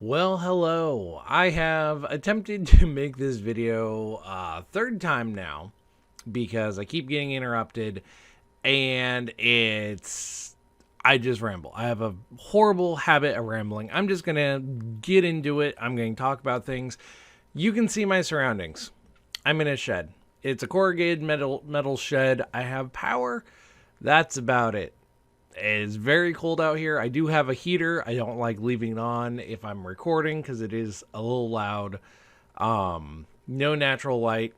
Well, hello. I have attempted to make this video third time now because I keep getting interrupted and I just ramble. I have a horrible habit of rambling. I'm just going to get into it. I'm going to talk about things. You can see my surroundings. I'm in a shed. It's a corrugated metal shed. I have power. That's about it. It's very cold out here. I do have a heater. I don't like leaving it on if I'm recording because it is a little loud. No natural light.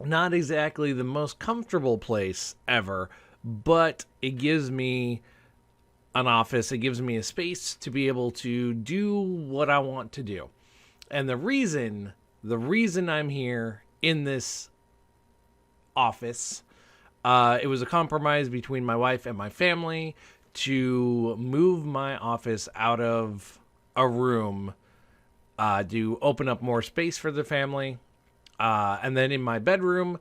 Not exactly the most comfortable place ever, but it gives me an office. It gives me a space to be able to do what I want to do. And the reason I'm here in this office, it was a compromise between my wife and my family to move my office out of a room to open up more space for the family. And then in my bedroom,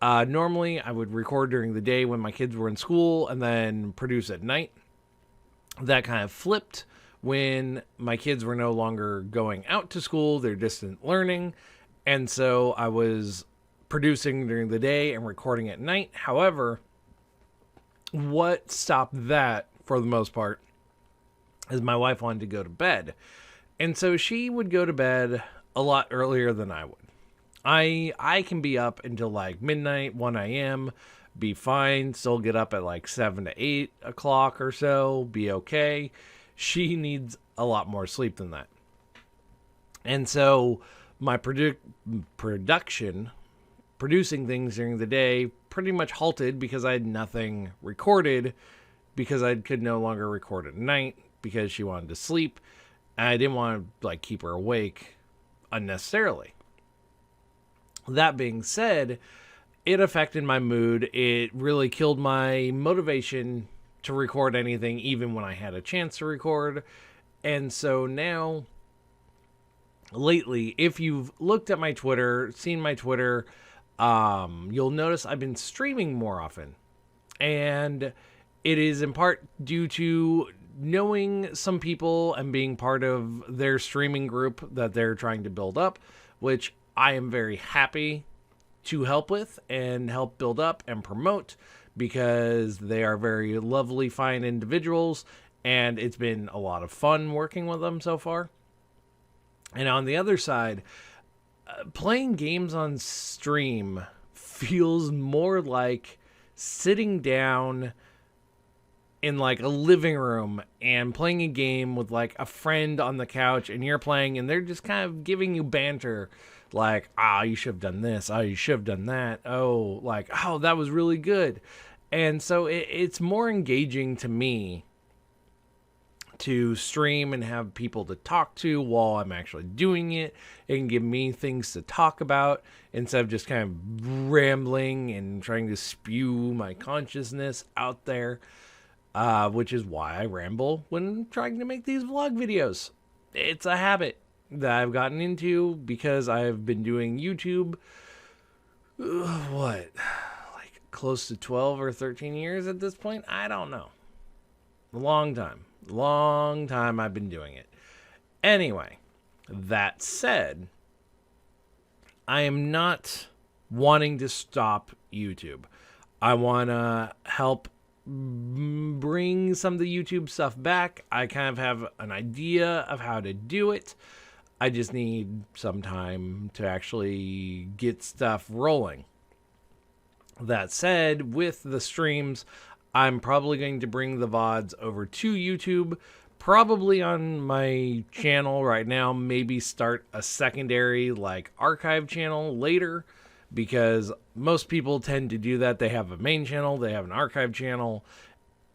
normally I would record during the day when my kids were in school and then produce at night. That kind of flipped when my kids were no longer going out to school, they're distant learning. And so I was producing during the day and recording at night. However, what stopped that for the most part is my wife wanted to go to bed. And so she would go to bed a lot earlier than I would. I can be up until like midnight, 1 a.m., be fine, still get up at like 7 to 8 o'clock or so, be okay. She needs a lot more sleep than that. And so my producing things during the day pretty much halted because I had nothing recorded because I could no longer record at night because she wanted to sleep. And I didn't want to like keep her awake unnecessarily. That being said, it affected my mood. It really killed my motivation to record anything, even when I had a chance to record. And so now, lately, if you've looked at my Twitter, seen my Twitter, you'll notice I've been streaming more often. And it is in part due to knowing some people and being part of their streaming group that they're trying to build up, which I am very happy to help with and help build up and promote because they are very lovely, fine individuals, and it's been a lot of fun working with them so far. And on the other side, playing games on stream feels more like sitting down in like a living room and playing a game with like a friend on the couch, and you're playing and they're just kind of giving you banter like, you should have done this, you should have done that, that was really good. And so it's more engaging to me to stream and have people to talk to while I'm actually doing it. It can give me things to talk about instead of just kind of rambling and trying to spew my consciousness out there, which is why I ramble when trying to make these vlog videos. It's a habit that I've gotten into because I've been doing YouTube, like close to 12 or 13 years at this point? I don't know. A long time I've been doing it. Anyway, that said, I am not wanting to stop YouTube. I want to help bring some of the YouTube stuff back. I kind of have an idea of how to do it. I just need some time to actually get stuff rolling. That said, with the streams, I'm probably going to bring the VODs over to YouTube, probably on my channel right now, maybe start a secondary like archive channel later, because most people tend to do that. They have a main channel, they have an archive channel.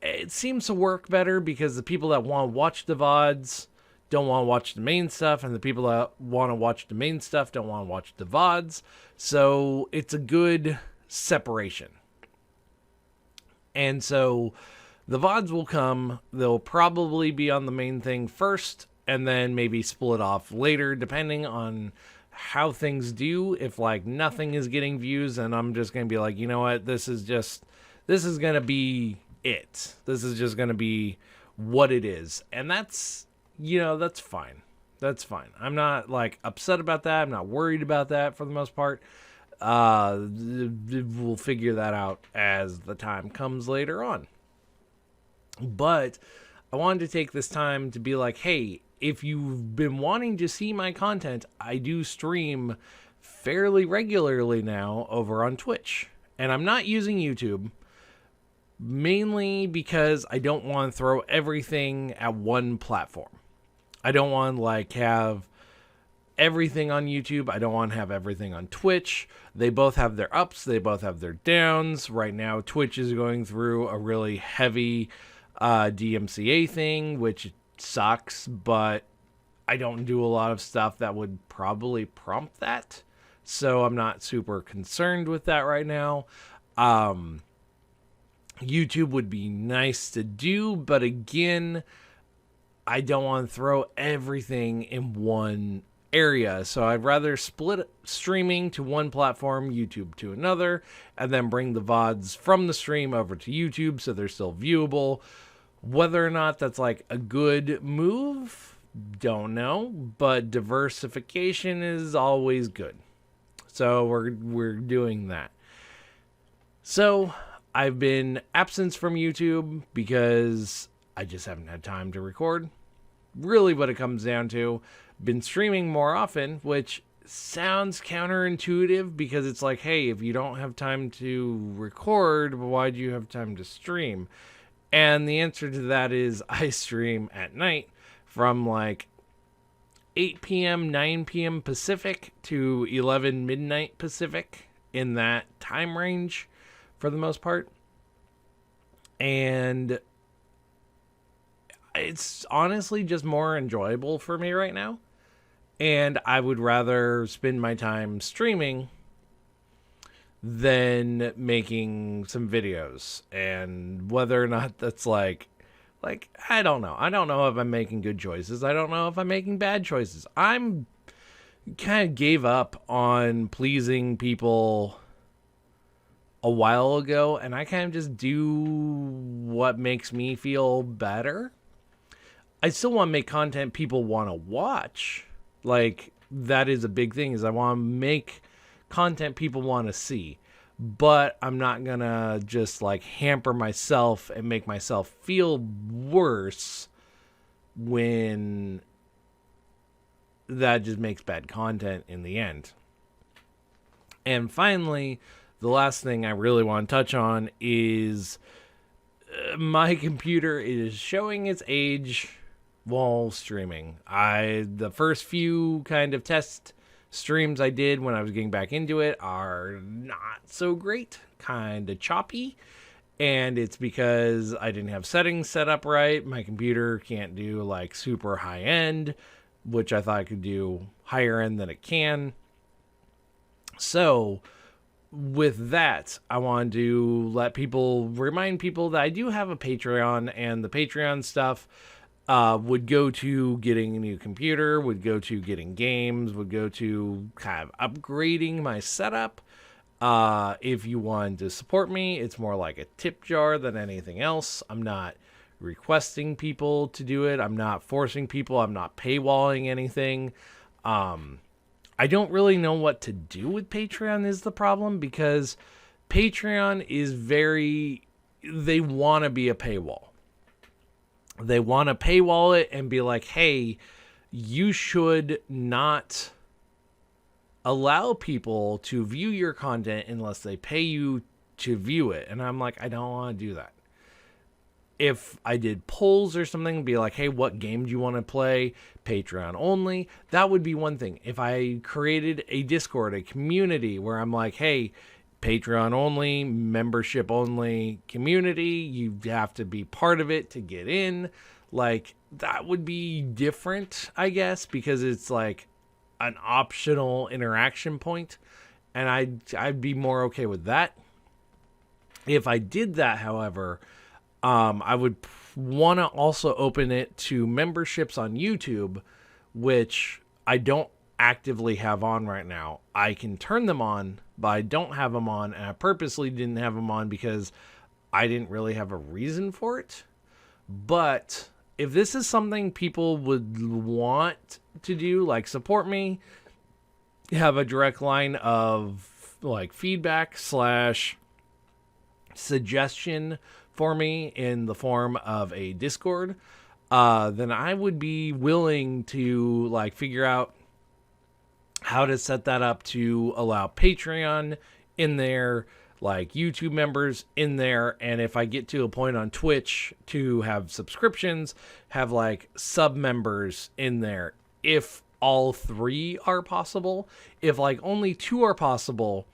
It seems to work better because the people that want to watch the VODs don't want to watch the main stuff, and the people that want to watch the main stuff don't want to watch the VODs. So it's a good separation. And so the VODs will come. They'll probably be on the main thing first, and then maybe split off later, depending on how things do. If like nothing is getting views, and I'm just going to be like, you know what, this is going to be it. This is just going to be what it is. And that's that's fine. That's fine. I'm not like upset about that. I'm not worried about that for the most part. We'll figure that out as the time comes later on. But I wanted to take this time to be like, hey, if you've been wanting to see my content, I do stream fairly regularly now over on Twitch. And I'm not using YouTube, mainly because I don't want to throw everything at one platform. I don't want to like have everything on YouTube. I don't want to have everything on Twitch. They both have their ups, they both have their downs. Right now, Twitch is going through a really heavy DMCA thing, which sucks, but I don't do a lot of stuff that would probably prompt that. So I'm not super concerned with that right now. YouTube would be nice to do, but again, I don't want to throw everything in one area. So I'd rather split streaming to one platform, YouTube to another, and then bring the VODs from the stream over to YouTube so they're still viewable. Whether or not that's like a good move, don't know, but diversification is always good. So we're doing that. So I've been absent from YouTube because I just haven't had time to record. Really what it comes down to. Been streaming more often, which sounds counterintuitive because it's like, hey, if you don't have time to record, why do you have time to stream? And the answer to that is I stream at night from like 8 p.m., 9 p.m. Pacific to 11 midnight Pacific, in that time range for the most part. And it's honestly just more enjoyable for me right now. And I would rather spend my time streaming than making some videos. And whether or not that's like I don't know. I don't know if I'm making good choices. I don't know if I'm making bad choices. I'm kind of gave up on pleasing people a while ago, and I kind of just do what makes me feel better. I still want to make content people want to watch. Like, that is a big thing, is I want to make content people want to see. But I'm not going to just, like, hamper myself and make myself feel worse when that just makes bad content in the end. And finally, the last thing I really want to touch on is my computer is showing its age while streaming. The first few kind of test streams I did when I was getting back into it are not so great, kind of choppy, and it's because I didn't have settings set up right. My computer can't do like super high end, which I thought I could do higher end than it can. So with that, I wanted to remind people that I do have a Patreon, and the Patreon stuff would go to getting a new computer, would go to getting games, would go to kind of upgrading my setup. If you want to support me, it's more like a tip jar than anything else. I'm not requesting people to do it. I'm not forcing people. I'm not paywalling anything. I don't really know what to do with Patreon is the problem, because Patreon is they want to be a paywall. They want to paywall it and be like, hey, you should not allow people to view your content unless they pay you to view it. And I'm like, I don't want to do that. If I did polls or something, be like, hey, what game do you want to play? Patreon only. That would be one thing. If I created a Discord, a community where I'm like, hey, Patreon only, membership only community, you have to be part of it to get in. Like, that would be different, I guess, because it's like an optional interaction point, and I'd be more okay with that. If I did that, however, I would want to also open it to memberships on YouTube, which I don't actively have on right now. I can turn them on, but I don't have them on, and I purposely didn't have them on because I didn't really have a reason for it. But if this is something people would want to do, like support me, have a direct line of like feedback slash suggestion for me in the form of a Discord, then I would be willing to like figure out how to set that up to allow Patreon in there, like YouTube members in there, and if I get to a point on Twitch to have subscriptions, have like sub members in there if all three are possible. If like only two are possible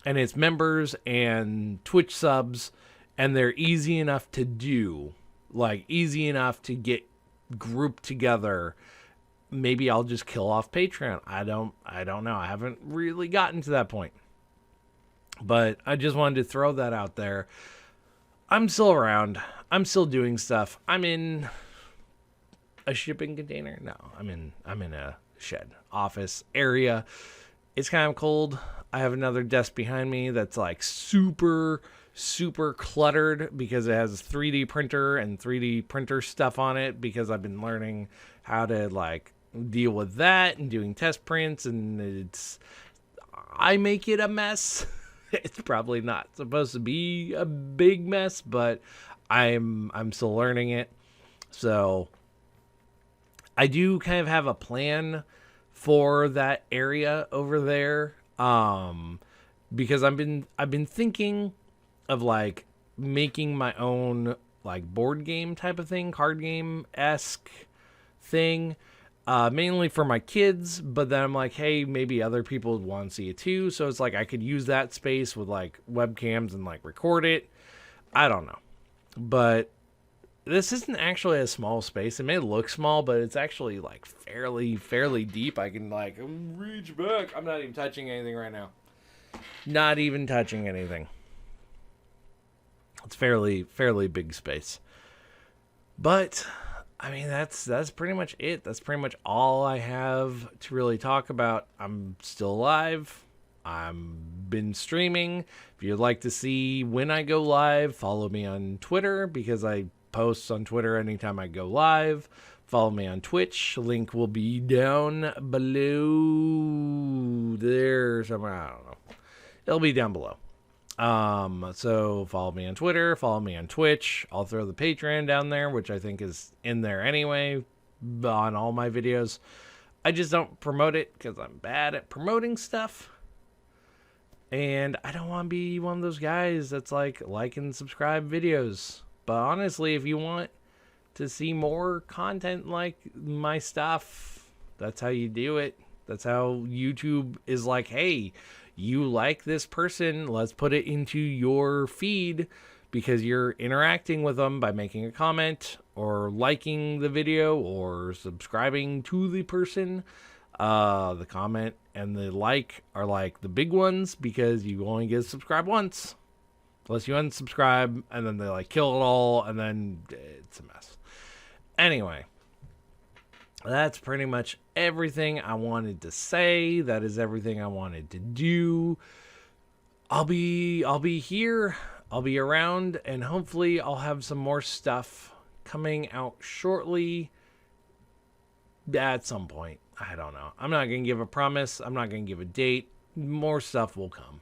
and it's members and Twitch subs and they're easy enough to do, like easy enough to get grouped together, maybe I'll just kill off Patreon. I don't know. I haven't really gotten to that point. But I just wanted to throw that out there. I'm still around. I'm still doing stuff. I'm in a shipping container. No, I'm in a shed office area. It's kind of cold. I have another desk behind me that's like super cluttered because it has a 3D printer and 3D printer stuff on it, because I've been learning how to like deal with that and doing test prints, and I make it a mess. It's probably not supposed to be a big mess, but I'm still learning it. So I do kind of have a plan for that area over there, because I've been thinking of like making my own like board game type of thing, card game-esque thing. Mainly for my kids, but then I'm like, hey, maybe other people would want to see it too. So it's like I could use that space with like webcams and like record it. I don't know. But this isn't actually a small space. It may look small, but it's actually like fairly deep. I can like reach back. I'm not even touching anything right now. Not even touching anything. It's fairly big space. But I mean, that's pretty much it. That's pretty much all I have to really talk about. I'm still alive. I've been streaming. If you'd like to see when I go live, follow me on Twitter, because I post on Twitter anytime I go live. Follow me on Twitch. Link will be down below there somewhere. I don't know. It'll be down below. So follow me on Twitter, follow me on Twitch. I'll throw the Patreon down there, which I think is in there anyway on all my videos. I just don't promote it because I'm bad at promoting stuff. And I don't want to be one of those guys that's like and subscribe videos. But honestly, if you want to see more content like my stuff, that's how you do it. That's how YouTube is like, hey, you like this person, let's put it into your feed, because you're interacting with them by making a comment or liking the video or subscribing to the person. The comment and the like are like the big ones, because you only get to subscribe once. Unless you unsubscribe and then they like kill it all, and then it's a mess. Anyway, that's pretty much everything I wanted to say. That is everything I wanted to do. I'll be here. I'll be around, and hopefully I'll have some more stuff coming out shortly at some point. I don't know. I'm not going to give a promise. I'm not going to give a date. More stuff will come.